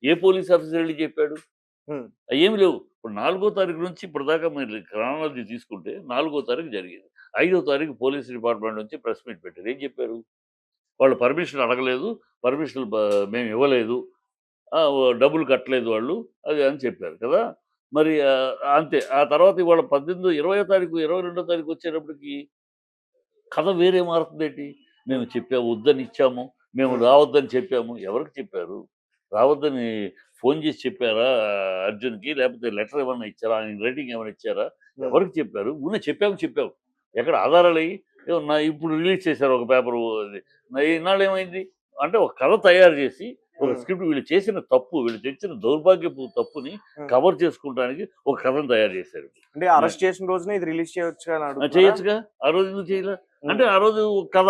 ఏ police officer వెళ్లి చెప్పాడు? హ్మ్. ఏమి లేవు. ఇప్పుడు 4 తారీఖు నుంచి ఇప్పటిదాకా మీరు క్రానాలజీ తీసుకుంటే 4 తారీఖు జరిగింది. 5 తారీఖు పోలీస్ డిపార్ట్‌మెంట్ నుంచి ప్రెస్ మీట్ పెట్టారు. ఏం చెప్పారు? వాళ్ళు పర్మిషన్ అడగలేదు. పర్మిషన్‌లు మేము ఇవ్వలేదు. డబ్బులు కట్టలేదు వాళ్ళు. అది అని చెప్పారు కదా! మరి అంతే. ఆ తర్వాత ఇవాళ 18, 20 తారీఖు, 22 తారీఖు వచ్చేటప్పటికి కథ వేరే మారుతుందేంటి? మేము హ్మ్. చెప్పాము, వద్దని ఇచ్చాము. మేము హ్మ్. రావద్దని చెప్పాము. ఎవరికి చెప్పారు? రావద్దని ఫోను చేసి చెప్పారా అర్జున్‌కి? లేకపోతే లెటర్ ఏమన్నా ఇచ్చారా? ఆయన రైటింగ్ ఏమైనా ఇచ్చారా? హ్మ్. ఎవరికి చెప్పారు? ఊరినే చెప్పాము, చెప్పాము. ఎక్కడ ఆధారాలేయి? ఏమో ఇప్పుడు రిలీజ్ చేశారు ఒక పేపరు అది. ఇన్నాళ్ళేమైంది? అంటే ఒక కథ తయారు చేసి, ఒక హ్మ్. స్క్రిప్ట్ వీళ్ళు చేసిన తప్పు, వీళ్ళు తెచ్చిన దౌర్భాగ్యపు తప్పుని హ్మ్. కవర్ చేసుకుంటానికి ఒక కథను తయారు చేశారు. అంటే అరెస్ట్ చేసిన రోజునే ఇది రిలీజ్ చేయొచ్చుగా అని అడుగుతున్నారా? చేయొచ్చుగా. ఆ రోజు ఎందుకు చేయలే? అంటే హ్మ్. ఆ రోజు కథ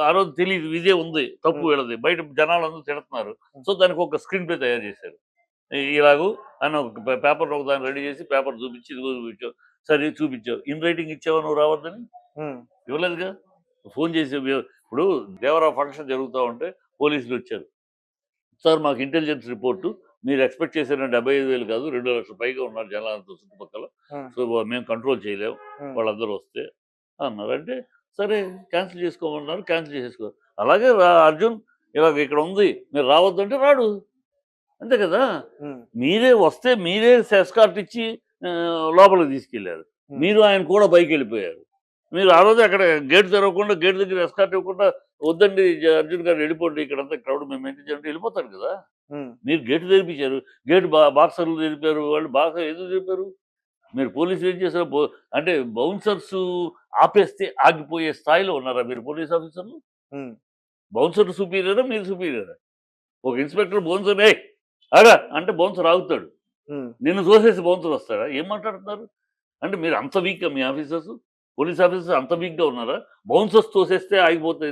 ఆ రోజు తెలీదు. ఇదే ఉంది. తప్పు హ్మ్. వీళ్ళది. బయట జనాలందరూ తిడుతున్నారు. హ్మ్. సో, దానికి ఒక స్క్రీన్ ప్లే తయారు చేశారు. ఇలాగు అని ఒక పేపర్‌లో ఒకదాన్ని రెడీ చేసి పేపర్ చూపించి, ఇదిగో చూపించావు. సరే చూపించావు. ఇన్ రైటింగ్ ఇచ్చావా నువ్వు రావద్దని? హ్మ్. ఇవ్వలేదుగా. ఫోను చేసి ఇప్పుడు దేవరా ఫంక్షన్ జరుగుతా ఉంటే పోలీసులొచ్చారు. సార్ మాకు ఇంటెలిజెన్స్ రిపోర్టు మీరు ఎక్స్‌పెక్ట్ చేసిన 75,000 కాదు 2,00,000 పైగా ఉన్నారు జనాలంతా చుట్టుపక్కల. హ్మ్. సో, మేము కంట్రోల్ చేయలేము. హ్మ్. వాళ్ళందరూ వస్తే అన్నారు. అంటే సరే క్యాన్సెల్ చేసుకోమన్నారు. క్యాన్సెల్ చేసేసుకో. అలాగే అర్జున్ ఇలాగ ఇక్కడ ఉంది. మీరు రావద్దంటే రాడు. అంతే కదా! హ్మ్. మీరే వస్తే మీరే ఎస్కార్ట్ ఇచ్చి లోపలికి తీసుకెళ్లారు. హ్మ్. మీరు ఆయన కూడా పైకెళ్ళిపోయారు. మీరు ఆ రోజే అక్కడ గేట్ తెరవకుండా గేట్ దగ్గర ఎస్కార్ట్ ఇవ్వకుండా వద్దండి అర్జున్ గారు వెళ్ళిపోండి ఇక్కడంతా క్రౌడ్ మేము మెయింటైన్ చేయాలంటే వెళ్ళిపోతారు కదా! హ్మ్. మీరు గేట్ తెరిపించారు. గేట్ బాక్సర్లు తెరిపారు. వాళ్ళు బాగా ఎందుకు తెరిపారు? మీరు పోలీసులు ఏం చేశారు? అంటే బౌన్సర్స్ ఆపేస్తే ఆగిపోయే స్థాయిలో ఉన్నారా మీరు పోలీస్ ఆఫీసర్లు? హ్మ్. బౌన్సర్ సుపీరియరా? మీరు సుపీరియరా? ఒక ఇన్స్‌పెక్టర్ బౌన్సర్‌ని "ఏయ్! ఆగా" అంటే బౌన్సర్ ఆగుతాడు. హ్మ్. నిన్ను తోసేసి బౌన్సర్ వస్తాడా? ఏం మాట్లాడుతున్నారు? అంటే మీరు అంత వీకా మీ ఆఫీసర్స్? పోలీస్ ఆఫీసర్స్ అంత వీక్‌గా ఉన్నారా? బౌన్సర్స్ తోసేస్తే ఆగిపోతే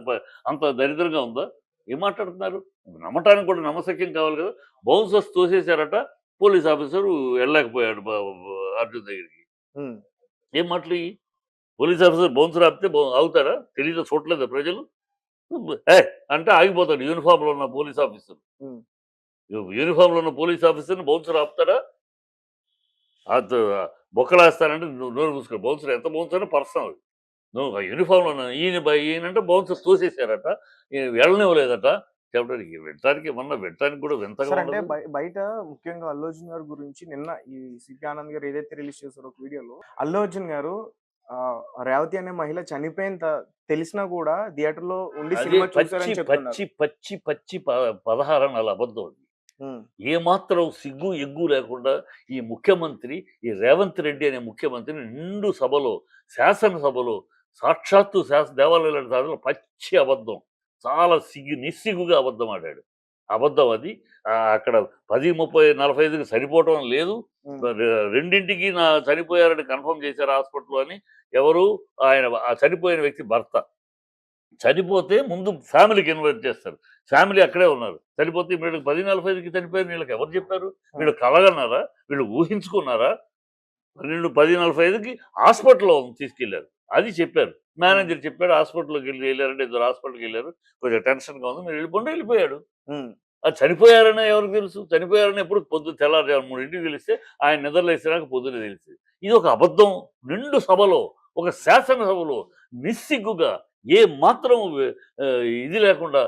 బ అంత దరిద్రంగా ఉందా? ఏం మాట్లాడుతున్నారు? నమ్మటానికి కూడా నమ్మశక్యం కావాలి కదా! బౌన్సర్స్ తోసేసారట. పోలీస్ ఆఫీసరు ఎళ్ళలేకపోయాడు అర్జున్ దగ్గరికి. హ్మ్. ఏం మాటలియి? పోలీస్ ఆఫీసర్ బౌన్సర్ ఆపితే ఆగుతాడా? తెలీదా చూడలేదా ప్రజలు? ఏయ్! అంటే ఆగిపోతాడు యూనిఫార్మ్‌లో ఉన్న పోలీస్ ఆఫీసర్. హ్మ్. యూనిఫార్మ్‌లో ఉన్న పోలీస్ ఆఫీసర్‌ని బౌన్సర్ ఆపుతాడా? అదు బొక్కలేస్తానంటే నువ్వు నోరు మూసుకో. బౌన్సర్ ఎంత బౌన్సర్ అయినా పర్సనల్. నువ్వు ఆ యూనిఫార్మ్‌లో ఉన్న ఈయనంటే బౌన్సర్ తోసేసారట. వెళ్ళనివ్వలేదట. చెప్పడానికి వినటానికి కూడా వింతగా సార్ అంటే ఉండదు. బయట ముఖ్యంగా 'అల్లు అర్జున్' గారి గురించి నిన్న ఈ 'సిపి ఆనంద్' గారు ఏదైతే రిలీజ్ చేసారో ఒక వీడియోలో 'అల్లు అర్జున్' గారు 'రేవతి' అనే మహిళ చనిపోయిన తెలిసినా కూడా థియేటర్‌లో ఉండి అదే సినిమా పచ్చి, చూసారని చెప్తున్నారు. పచ్చి, పచ్చి, పచ్చి 16 అబద్ధం అది. హ్మ్. ఏమాత్రం సిగ్గు, ఎగ్గు లేకుండా ఈ ముఖ్యమంత్రి, ఈ రేవంత్ రెడ్డి అనే ముఖ్యమంత్రి నిండు సభలో, శాసనసభలో సాక్షాత్తు దేవాలయాల సభలో పచ్చి అబద్ధం. చాలా నిస్సిగ్గుగా అబద్ధం ఆడాడు. అబద్ధం అది. అక్కడ 10, 30, 45కి సరిపోవటం లేదు. హ్మ్. 2కి చనిపోయారని కన్ఫర్మ్ చేశారు హాస్పిటల్‌లో అని ఎవరు? ఆ చనిపోయిన వ్యక్తి భర్త. చనిపోతే ముందు ఫ్యామిలీకి ఇన్వైట్ చేస్తారు. ఫ్యామిలీ అక్కడే ఉన్నారు. చనిపోతే వీళ్ళకి 10:45కి చనిపోయారని వీళ్ళకి ఎవరు చెప్పారు? హ్మ్. వీళ్ళు కలగన్నారా? వీళ్ళు ఊహించుకున్నారా? 10:45కి హాస్పిటల్‌లో తీసుకెళ్లారు. అది చెప్పారు. హ్మ్. మేనేజర్ చెప్పాడు ఎళ్లారంటే ఇద్దరు హాస్పిటల్‌కెళ్లారు. కొంచెం టెన్షన్‌గా ఉంది. మీరు వెళ్ళిపోండి వెళ్ళిపోయాడు. హ్మ్. అది చనిపోయారని ఎవరికి తెలుసు? చనిపోయారని ఎప్పుడు తెల్లారుజామున 3కి తెలిస్తే ఆయన నిద్ర లేసినాక పొద్దున్నే తెలిసింది. ఇది ఒక అబద్ధం నిండు సభలో, ఒక శాసనసభలో నిస్సిగ్గుగా ఏ మాత్రం ఇది లేకుండా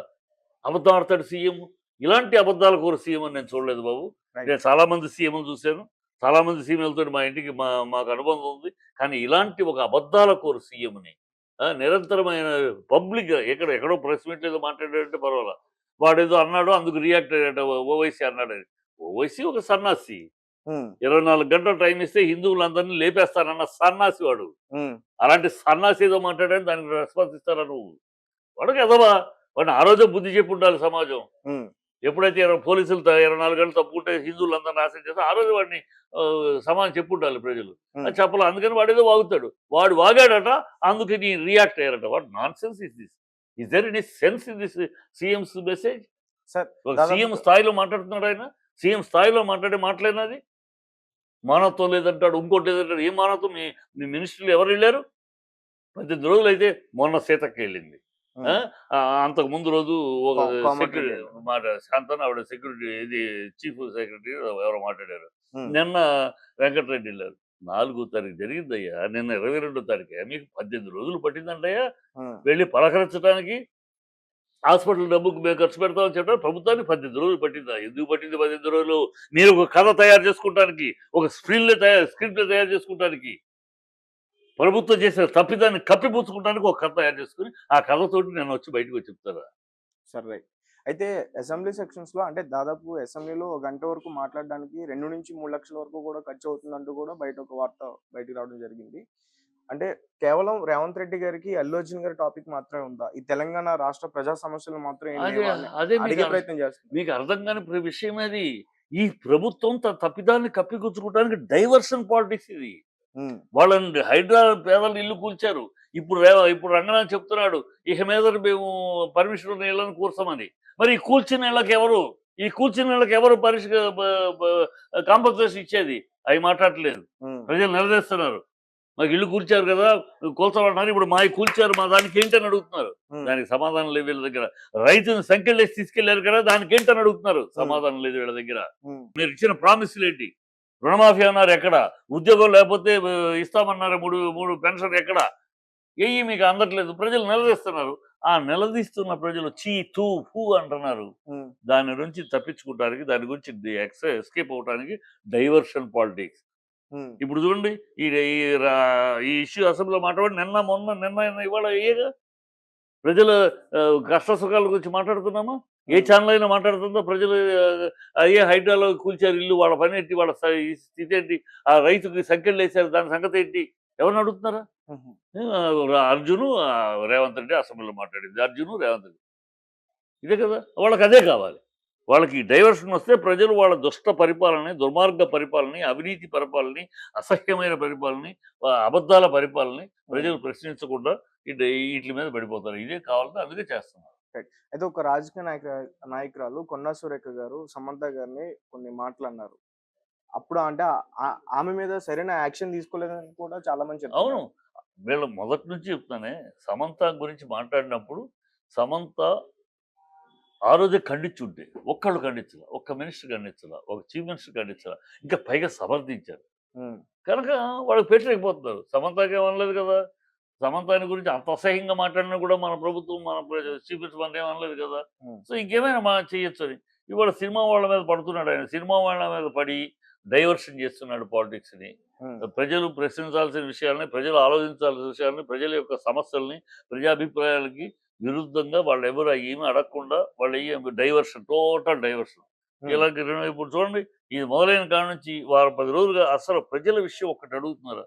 అబద్ధం ఆడతాడు సీఎం. ఇలాంటి అబద్ధాల కోరు సీఎం అని నేను చూడలేదు బాబు. రైట్. నేను చాలా మంది సీఎంలు చూసాను. చాలా మంది సీఎంలతోటి మా ఇంటికి మాకు అనుబంధం ఉంది. కానీ ఇలాంటి ఒక అబద్ధాల కోరు సీఎంని నిరంతరమైన పబ్లిక్‌గా ఎక్కడో ప్రెస్ మీట్‌లో ఏదో మాట్లాడాడంటే పర్వాలా. వాడేదో అన్నాడు అందుకు రియాక్ట్ అయ్యాడట ఓవైసీ అన్నాడని. ఓవైసీ ఒక సన్నాసి. హ్మ్. 24 గంటలు టైమ్ ఇస్తే హిందువులందరిని లేపేస్తానన్న సన్నాసి వాడు. హ్మ్. అలాంటి సన్నాసి ఏదో మాట్లాడాడని దానికి రెస్పాన్స్ ఇస్తారా నువ్వు? వాడికి ఎదవా. వాడిని ఆ రోజే బుద్ధి చెప్పుండాలి సమాజం. హ్మ్. ఎప్పుడైతే పోలీసులు 24 గంటలు తప్పుకుంటే హిందువులందరిని నాశనం చేస్తే ఆ రోజు వాడిని సమాజం చెప్పుండాలి ప్రజలు. హ్మ్. అది చెప్పలా. అందుకని వాడేదో వాగుతాడు. వాడు వాగాడట అందుకని రియాక్ట్ అయ్యారట. What nonsense is this? Is there any sense in this CM's message? Sir ఒక సీఎం దాదాపుగా స్థాయిలో మాట్లాడుతున్నాడు ఆయన. సీఎం స్థాయిలో మాట్లాడే మాటలేనా అది? మానవత్వం లేదంటాడు. ఇంకోటి లేదంటాడు. ఏం మానవత్వం మీ మీ మినిస్టర్‌లు ఎవరెళ్లారు? 18 రోజులైతే మొన్న సీతక్క ఎళ్ళింది. ఆ? అంతకు ముందు రోజు ఒక కోమటిరెడ్డి సెక్యూరిటీ మాట శాంతన ఆవిడ సెక్యూరిటీ ఇది చీఫ్ సెక్రటరీ ఎవరో మాట్లాడారు. ఉమ్, నిన్న వెంకటరెడ్డి వెళ్ళారు. 4వ తారీఖు జరిగిందయ్యా. నిన్న 22వ తారీఖు మీకు 18 రోజులు పట్టిందంటయ్యా ఉమ్, వెళ్ళి పలకరించడానికి. హాస్పిటల్ డబ్బుకు మేము ఖర్చు పెడతామని చెప్పారు. ప్రభుత్వానికి 18 రోజులు పట్టిందా? ఎందుకు పట్టింది 18 రోజులు? మీరు ఒక కథ తయారు చేసుకుంటానికి, ఒక స్క్రిప్ట్ తయారు చేసుకుంటానికి, ప్రభుత్వం చేసిన తప్పిదాన్ని కప్పిపుచ్చుకుంటానికి ఒక కథ తయారు చేసుకుని ఆ కథతోటి నేను వచ్చి బయటకు వచ్చి చెప్తారా? సరే రైట్. అయితే అసెంబ్లీ సెక్షన్స్ లో అంటే దాదాపు అసెంబ్లీలో ఒక గంట వరకు మాట్లాడడానికి 2 నుంచి 3 లక్షల వరకు కూడా ఖర్చు అవుతుందంటూ కూడా బయట ఒక వార్త బయటికి రావడం జరిగింది. అంటే కేవలం రేవంత్ రెడ్డి గారికి అల్లు అర్జున్ గారి టాపిక్ మాత్రమే ఉందా? ఈ తెలంగాణ రాష్ట్ర ప్రజా సమస్యలు మాత్రం ఏం అదే లేవా అని అదే అడిగే ప్రయత్నం చేస్తున్నారు. మీకు అర్థం కాని విషయం అది. ఈ ప్రభుత్వం తన తప్పిదాన్ని కప్పిపుచ్చుకోవడానికి డైవర్షన్ పాలిటిక్స్ ఇది. ఉమ్, వాళ్ళని హైడ్రా పేదలు ఇల్లు కూల్చారు. ఇప్పుడు రంగనాథ్ చెప్తున్నాడు, ఇక మీద మేము పర్మిషన్ ఉన్న ఇళ్ళని కూర్చమని. మరి ఈ కూల్చిన ఇళ్ళకి ఎవరు? ఈ కూల్చిన ఇళ్ళకి ఎవరు కాంపన్సేషన్ ఇచ్చేది? అవి మాట్లాడట్లేదు. ఉమ్, ప్రజలు నిలదీస్తున్నారు. మాకు ఇల్లు కూల్చారు కదా, కూల్చమంటున్నారు. ఇప్పుడు మా కూల్చారు, మా దానికి ఏంటని అడుగుతున్నారు. ఉమ్, దానికి సమాధానం లేదు వీళ్ళ దగ్గర. రైతుని సంఖ్యలేసి తీసుకెళ్లారు కదా, దానికి ఏంటని అడుగుతున్నారు. సమాధానం లేదు వీళ్ళ దగ్గర. ఉమ్, మీరు ఇచ్చిన ప్రామిస్లు ఏంటి? రుణమాఫీ అన్నారు ఎక్కడ? ఉద్యోగం లేకపోతే ఇస్తామన్నారు, మూడు మూడు పెన్షన్ ఎక్కడ? ఏయి మీకు అందట్లేదు. ప్రజలు నిలదీస్తున్నారు. ఆ నిలదీస్తున్న ప్రజలు చీ తూ ఫూ అంటున్నారు. ఉమ్, దాని నుంచి తప్పించుకోవడానికి, దాని గురించి ఎస్కేప్ అవడానికి డైవర్షన్ పాలిటిక్స్. ఉమ్, ఇప్పుడు చూడండి, ఈ ఈ ఈ ఇష్యూ అసెంబ్లీలో మాట్లాడి నిన్న ఇవాళ ఏగా ప్రజల కష్ట సుఖాల గురించి మాట్లాడుతున్నామా? ఏ ఛానల్ అయినా మాట్లాడుతుందో? ప్రజలు అయ్యే హైడ్రాలో కూల్చారు ఇల్లు, వాళ్ళ పని ఏంటి, వాళ్ళ ఈ స్థితి ఏంటి, ఆ రైతుకి సంఖ్యలు వేశారు, దాని సంగతి ఏంటి, ఎవరిని అడుగుతున్నారా? ఉమ్, అర్జును రేవంత్ రెడ్డి అసెంబ్లీలో మాట్లాడింది. అర్జును రేవంత్ రెడ్డి ఇదే కదా. వాళ్ళకి అదే కావాలి. వాళ్ళకి డైవర్షన్ వస్తే ప్రజలు వాళ్ళ దుష్ట పరిపాలనని, దుర్మార్గ పరిపాలనని, అవినీతి పరిపాలనని, అసహ్యమైన పరిపాలనని, అబద్ధాల పరిపాలనని ప్రజలు ప్రశ్నించకుండా వీటి మీద పడిపోతారు. ఇదే కావాలంటే అందుకే చేస్తున్నారు. రైట్. అయితే ఒక రాజకీయ నాయకురాలు కొండా సురేఖ గారు సమంత గారిని కొన్ని మాటలు అన్నారు. అప్పుడు అంటే ఆమె మీద సరైన యాక్షన్ తీసుకోలేదని కూడా చాలా మంది అవును. చెప్తున్నారు. వీళ్ళు మొదటి నుంచి చెప్తానే, సమంత గురించి మాట్లాడినప్పుడు సమంత ఆ రోజే ఖండించుంటే, ఒక్కళ్ళు ఖండించలా, ఒక్క మినిస్టర్ ఖండించలా, ఒక చీఫ్ మినిస్టర్ ఖండించలా, ఇంకా పైగా సమర్థించారు. ఉమ్, కనుక వాళ్ళకి పెట్టలేకపోతున్నారు. సమంతకి ఏమనలేదు కదా. సమంతాని గురించి అంత అసహ్యంగా మాట్లాడినా కూడా మన ప్రభుత్వం, మన చీఫ్ మినిస్టర్ మన ఏమనలేదు కదా. ఉమ్, సో ఇంకేమైనా చేయొచ్చు అని. ఇవాళ సినిమా వాళ్ళ మీద పడుతున్నాడు ఆయన. సినిమా వాళ్ళ మీద పడి డైవర్షన్ చేస్తున్నాడు పాలిటిక్స్ని. ఉమ్, ప్రజలు ప్రశ్నించాల్సిన విషయాలని, ప్రజలు ఆలోచించాల్సిన విషయాలని, ప్రజల యొక్క సమస్యల్ని, ప్రజాభిప్రాయాలకి విరుద్ధంగా వాళ్ళు ఎవరు ఏమీ అడగకుండా వాళ్ళు డైవర్షన్, టోటల్ డైవర్షన్. ఉమ్, ఇలాంటి ఇప్పుడు చూడండి, ఇది మొదలైన కాడ నుంచి వారం 10 రోజులుగా అసలు ప్రజల విషయం ఒక్కటి అడుగుతున్నారా?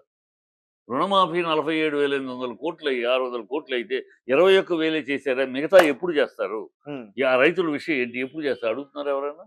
రుణమాఫీ 47,800 కోట్లయ్యి, 600 కోట్లు అయితే 21,000 చేశారా? మిగతా ఎప్పుడు చేస్తారు? ఉమ్. ఆ రైతుల విషయం ఏంటి? ఎప్పుడు చేస్తారు? అడుగుతున్నారా ఎవరైనా?